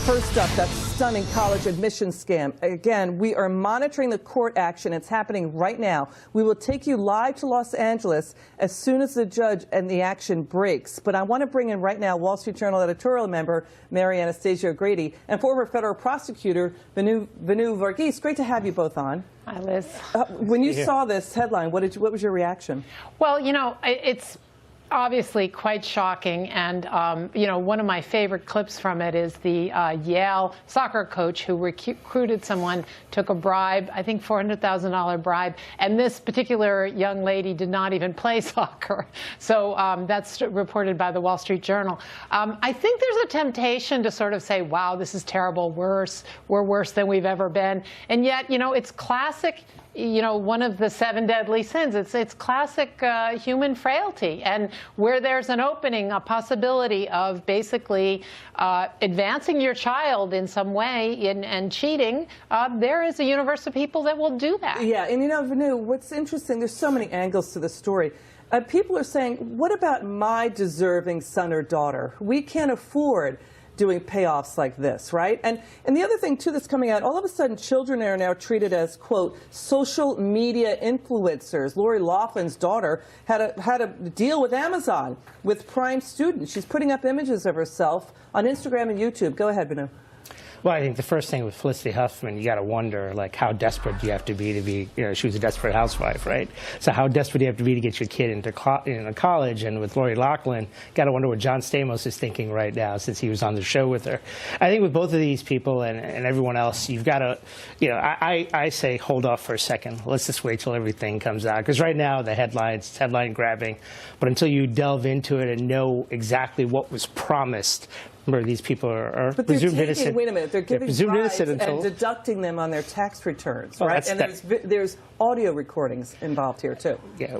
First up, that stunning college admission scam. Again, we are monitoring the court action. It's happening right now. We will take you live to Los Angeles as soon as the judge and the action breaks. But I want to bring in right now Wall Street Journal editorial member Mary Anastasia O'Grady and former federal prosecutor Venu Varghese. Great to have you both on. Hi, Liz. When you saw this headline, what was your reaction? Well, you know, it's obviously quite shocking, and you know, one of my favorite clips from it is the Yale soccer coach who recruited someone, took a bribe, I think $400,000 bribe, and this particular young lady did not even play soccer. So that's reported by the Wall Street Journal. I think there's a temptation to sort of say, wow, this is terrible, we're worse than we've ever been, and yet, you know, it's classic. You know, one of the 7 deadly sins. It's classic human frailty. And where there's an opening, a possibility of basically advancing your child in some way and cheating, there is a universe of people that will do that. Yeah, and you know, Venu, what's interesting, there's so many angles to the story. People are saying, what about my deserving son or daughter? We can't afford doing payoffs like this, right? And the other thing, too, that's coming out, all of a sudden children are now treated as, quote, social media influencers. Lori Loughlin's daughter had a deal with Amazon with prime students. She's putting up images of herself on Instagram and YouTube. Go ahead, Venu. Well, I think the first thing with Felicity Huffman, you got to wonder, like, how desperate do you have to be, you know, she was a desperate housewife, right? So how desperate do you have to be to get your kid into college? And with Lori Loughlin, got to wonder what John Stamos is thinking right now, since he was on the show with her. I think with both of these people and everyone else, you've got to, you know, I say hold off for a second. Let's just wait till everything comes out. Because right now, the headlines, it's headline grabbing. But until you delve into it and know exactly what was promised, remember, these people are presumed innocent. Wait a minute, they're giving bribes and deducting them on their tax returns, right? And there's audio recordings involved here too. Yeah,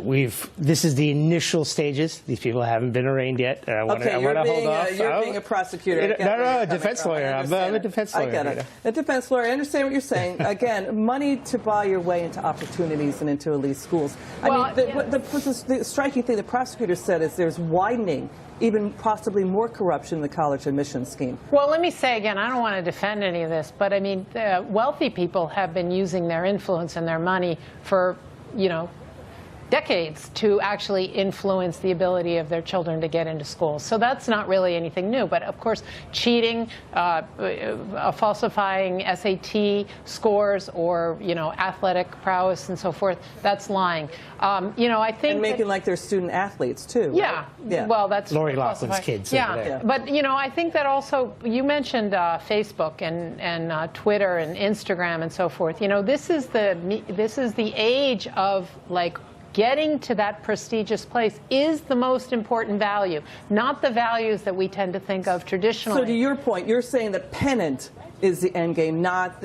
this is the initial stages. These people haven't been arraigned yet. I want to hold off. You're being a prosecutor. No, a defense lawyer. I'm a defense lawyer. I get it. A defense lawyer. I understand what you're saying. Again, money to buy your way into opportunities and into elite schools. I mean, the striking thing the prosecutor said is there's widening, even possibly more corruption in the college admissions scheme. Well, let me say again, I don't want to defend any of this, but I mean, wealthy people have been using their influence and their money for, you know, decades to actually influence the ability of their children to get into schools. So that's not really anything new. But of course, cheating, falsifying SAT scores, or, you know, athletic prowess and so forth, that's lying. You know, I think, and making like they're student athletes too. Yeah. Right? Yeah. Well, that's Lori Loughlin's kids. Yeah. But you know, I think that also, you mentioned Facebook and Twitter and Instagram and so forth. You know, this is the age of, like, getting to that prestigious place is the most important value, not the values that we tend to think of traditionally. So to your point, you're saying that pennant is the end game, not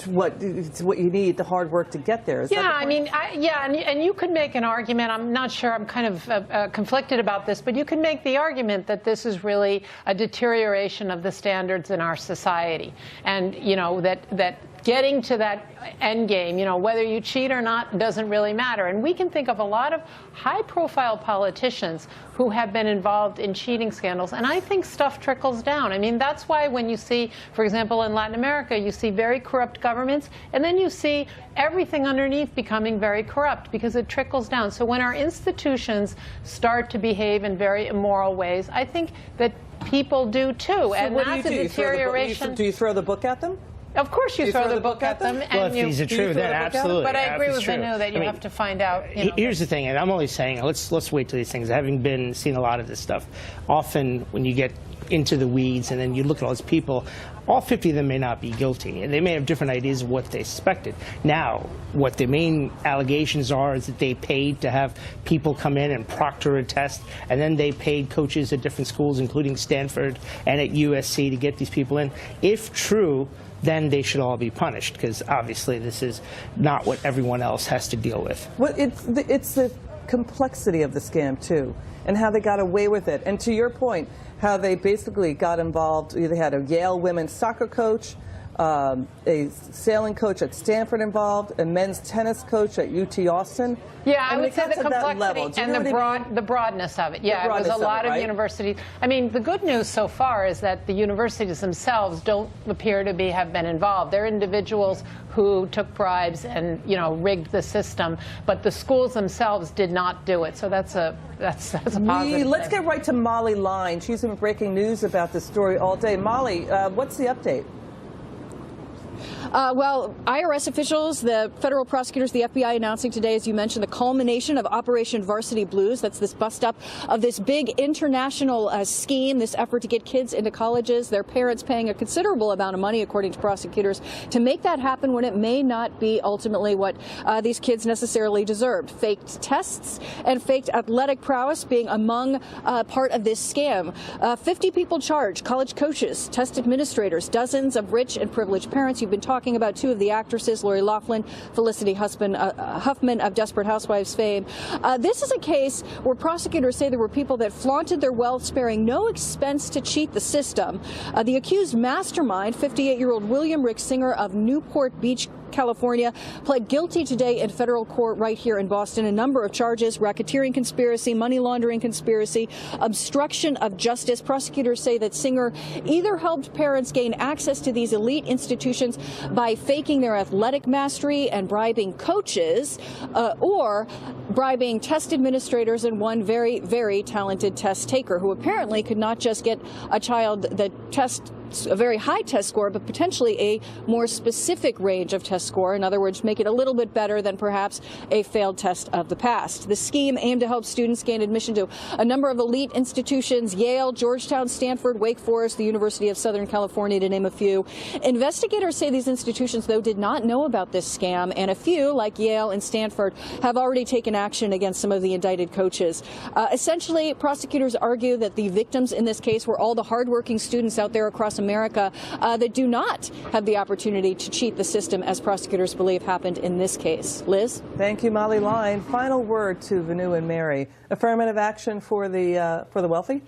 what you need, the hard work to get there. Is yeah, that I mean, and you could make an argument, I'm not sure, I'm kind of conflicted about this, but you could make the argument that this is really a deterioration of the standards in our society. And, you know, that getting to that end game, you know, whether you cheat or not doesn't really matter. And we can think of a lot of high-profile politicians who have been involved in cheating scandals, and I think stuff trickles down. I mean, that's why when you see, for example, in Latin America, you see very corrupt governments, and then you see everything underneath becoming very corrupt, because it trickles down. So when our institutions start to behave in very immoral ways, I think that people do too. So and what that's do you do? a deterioration. Do you throw the book at them? Of course you throw the book at them. Well, if these are true, then absolutely. But I agree with Venu that you have to find out. You know, here's the thing, and I'm only saying, let's wait till these things. Having seen a lot of this stuff, often when you get into the weeds and then you look at all these people, all 50 of them may not be guilty, and they may have different ideas of what they suspected. Now, what the main allegations are is that they paid to have people come in and proctor a test, and then they paid coaches at different schools, including Stanford and at USC, to get these people in. If true, then they should all be punished, because obviously this is not what everyone else has to deal with. Well, it's the complexity of the scam, too, and how they got away with it. And to your point, how they basically got involved. They had a Yale women's soccer coach, a sailing coach at Stanford involved, a men's tennis coach at UT Austin. Yeah, I would say the complexity and the broadness of it. Yeah, it was a lot of universities. I mean, the good news so far is that the universities themselves don't appear to have been involved. They're individuals who took bribes and, you know, rigged the system, but the schools themselves did not do it. So that's a positive. Let's get right to Molly Line. She's been breaking news about this story all day. Molly, what's the update? Well, IRS officials, the federal prosecutors, the FBI announcing today, as you mentioned, the culmination of Operation Varsity Blues. That's this bust-up of this big international scheme, this effort to get kids into colleges, their parents paying a considerable amount of money, according to prosecutors, to make that happen when it may not be ultimately what these kids necessarily deserved. Faked tests and faked athletic prowess being among part of this scam. 50 people charged, college coaches, test administrators, dozens of rich and privileged parents. You've been talking about two of the actresses, Lori Loughlin, Felicity Huffman of Desperate Housewives fame. This is a case where prosecutors say there were people that flaunted their wealth, sparing no expense to cheat the system. The accused mastermind, 58-year-old William Rick Singer of Newport Beach, California, pled guilty today in federal court right here in Boston. A number of charges: racketeering conspiracy, money laundering conspiracy, obstruction of justice. Prosecutors say that Singer either helped parents gain access to these elite institutions by faking their athletic mastery and bribing coaches, or bribing test administrators and one very, very talented test taker who apparently could not just get a child the test a very high test score, but potentially a more specific range of test score. In other words, make it a little bit better than perhaps a failed test of the past. The scheme aimed to help students gain admission to a number of elite institutions: Yale, Georgetown, Stanford, Wake Forest, the University of Southern California, to name a few. Investigators say these institutions, though, did not know about this scam, and a few, like Yale and Stanford, have already taken action against some of the indicted coaches. Essentially, prosecutors argue that the victims in this case were all the hardworking students out there across America that do not have the opportunity to cheat the system, as prosecutors believe happened in this case. Liz? Thank you, Molly Line. Final word to Vanu and Mary. Affirmative action for the wealthy?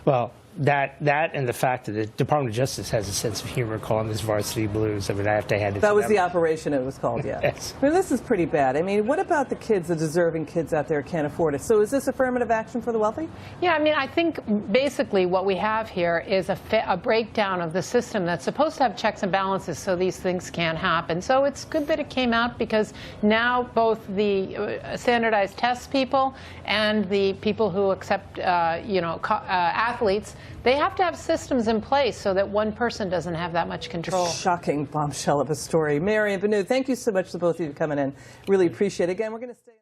Well, that and the fact that the Department of Justice has a sense of humor calling this Varsity Blues. I mean, after they had that was the operation it was called, yeah. Yes. I mean, this is pretty bad. I mean, what about the kids, the deserving kids out there who can't afford it? So is this affirmative action for the wealthy? Yeah, I mean, I think basically what we have here is a breakdown of the system that's supposed to have checks and balances so these things can't happen. So it's good that it came out, because now both the standardized test people and the people who accept, athletes, they have to have systems in place so that one person doesn't have that much control. Shocking bombshell of a story. Mary and Vanu, thank you so much to both of you for coming in. Really appreciate it. Again, we're going to stay.